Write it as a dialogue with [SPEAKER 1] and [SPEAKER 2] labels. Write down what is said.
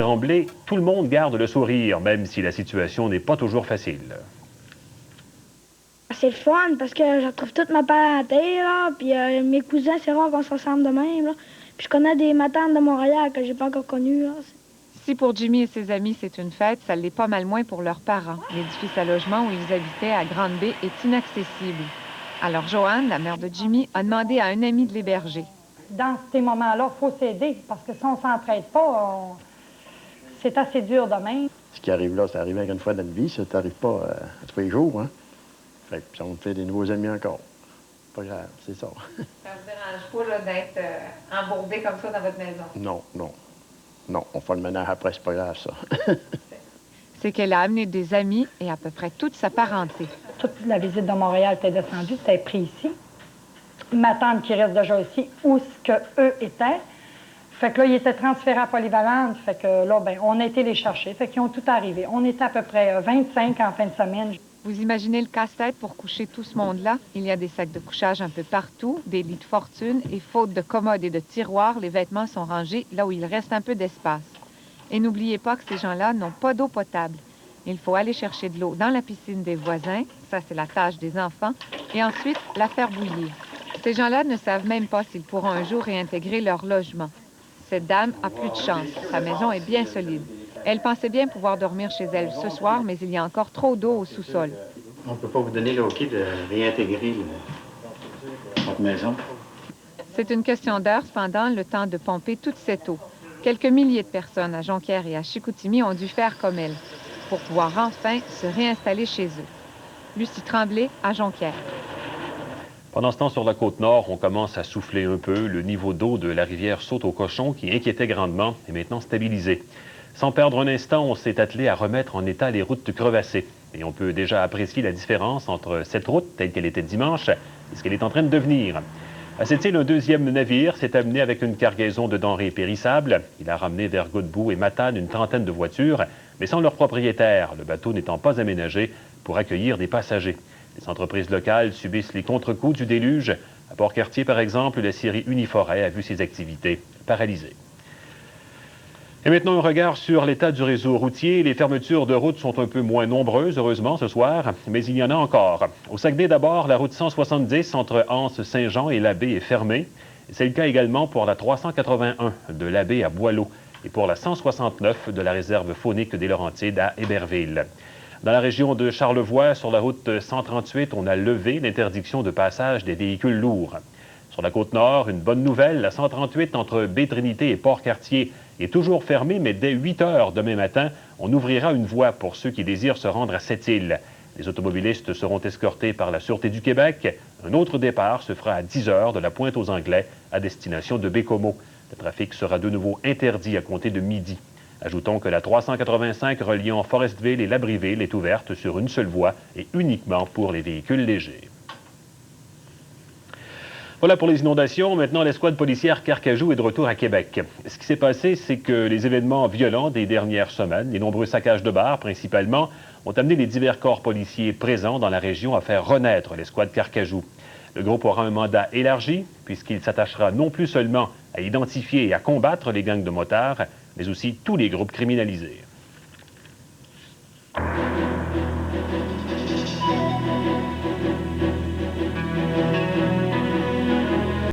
[SPEAKER 1] Tremblay, tout le monde garde le sourire, même si la situation n'est pas toujours facile.
[SPEAKER 2] C'est le fun parce que je retrouve toute ma parenté, là, puis mes cousins, c'est rare qu'on se ressemble de même, là. Puis je connais des matantes de Montréal que j'ai pas encore connues, là.
[SPEAKER 3] Si pour Jimmy et ses amis c'est une fête, ça l'est pas mal moins pour leurs parents. L'édifice à logement où ils habitaient à Grande-Bay est inaccessible. Alors Joanne, la mère de Jimmy, a demandé à un ami de l'héberger.
[SPEAKER 4] Dans ces moments-là, il faut s'aider parce que si on ne s'entraide pas, c'est assez dur demain.
[SPEAKER 5] Ce qui arrive là, ça arrive une fois dans la vie, ça t'arrive pas à tous les jours, hein? Fait que, on fait des nouveaux amis encore. Pas grave, c'est ça.
[SPEAKER 3] Ça vous dérange pas d'être embourbé comme ça dans votre maison?
[SPEAKER 5] Non, non. Non, on fait le ménage après, c'est pas grave, ça.
[SPEAKER 3] C'est qu'elle a amené des amis et à peu près toute sa parenté.
[SPEAKER 4] Toute la visite de Montréal était descendue, c'était pris ici. Ma tante qui reste déjà ici, où ce qu'eux étaient. Fait que là, ils étaient transférés à Polyvalente. Fait que là, ben, on a été les chercher. Fait qu'ils ont tout arrivé. On était à peu près 25 en fin de semaine.
[SPEAKER 3] Vous imaginez le casse-tête pour coucher tout ce monde-là? Il y a des sacs de couchage un peu partout, des lits de fortune, et faute de commodes et de tiroirs, les vêtements sont rangés là où il reste un peu d'espace. Et n'oubliez pas que ces gens-là n'ont pas d'eau potable. Il faut aller chercher de l'eau dans la piscine des voisins, ça c'est la tâche des enfants, et ensuite la faire bouillir. Ces gens-là ne savent même pas s'ils pourront un jour réintégrer leur logement. Cette dame a plus de chance, sa maison est bien solide. Elle pensait bien pouvoir dormir chez elle ce soir, mais il y a encore trop d'eau au sous-sol.
[SPEAKER 5] On ne peut pas vous donner le OK de réintégrer votre maison.
[SPEAKER 3] C'est une question d'heure, cependant, le temps de pomper toute cette eau. Quelques milliers de personnes à Jonquière et à Chicoutimi ont dû faire comme elle, pour pouvoir enfin se réinstaller chez eux. Lucie Tremblay, à Jonquière.
[SPEAKER 1] Pendant ce temps, sur la Côte-Nord, on commence à souffler un peu. Le niveau d'eau de la rivière Saute-au-Cochon, qui inquiétait grandement, est maintenant stabilisé. Sans perdre un instant, on s'est attelé à remettre en état les routes crevassées. Et on peut déjà apprécier la différence entre cette route, telle qu'elle était dimanche, et ce qu'elle est en train de devenir. À cette île, un deuxième navire s'est amené avec une cargaison de denrées périssables. Il a ramené vers Godbout et Matane une trentaine de voitures, mais sans leur propriétaire, le bateau n'étant pas aménagé pour accueillir des passagers. Les entreprises locales subissent les contre-coups du déluge. À Port-Cartier, par exemple, la scierie Uniforêt a vu ses activités paralysées. Et maintenant, un regard sur l'état du réseau routier. Les fermetures de routes sont un peu moins nombreuses, heureusement, ce soir, mais il y en a encore. Au Saguenay, d'abord, la route 170 entre Anse-Saint-Jean et Labbé est fermée. C'est le cas également pour la 381 de Labbé à Boileau et pour la 169 de la réserve faunique des Laurentides à Héberville. Dans la région de Charlevoix, sur la route 138, on a levé l'interdiction de passage des véhicules lourds. Sur la Côte-Nord, une bonne nouvelle, la 138 entre Baie-Trinité et Port-Cartier est toujours fermée, mais dès 8 heures demain matin, on ouvrira une voie pour ceux qui désirent se rendre à cette île. Les automobilistes seront escortés par la Sûreté du Québec. Un autre départ se fera à 10 heures de la Pointe-aux-Anglais à destination de Baie-Comeau. Le trafic sera de nouveau interdit à compter de midi. Ajoutons que la 385 reliant Forestville et Labrie-Ville est ouverte sur une seule voie et uniquement pour les véhicules légers. Voilà pour les inondations. Maintenant, l'escouade policière Carcajou est de retour à Québec. Ce qui s'est passé, c'est que les événements violents des dernières semaines, les nombreux saccages de bars principalement, ont amené les divers corps policiers présents dans la région à faire renaître l'escouade Carcajou. Le groupe aura un mandat élargi, puisqu'il s'attachera non plus seulement à identifier et à combattre les gangs de motards, mais aussi tous les groupes criminalisés.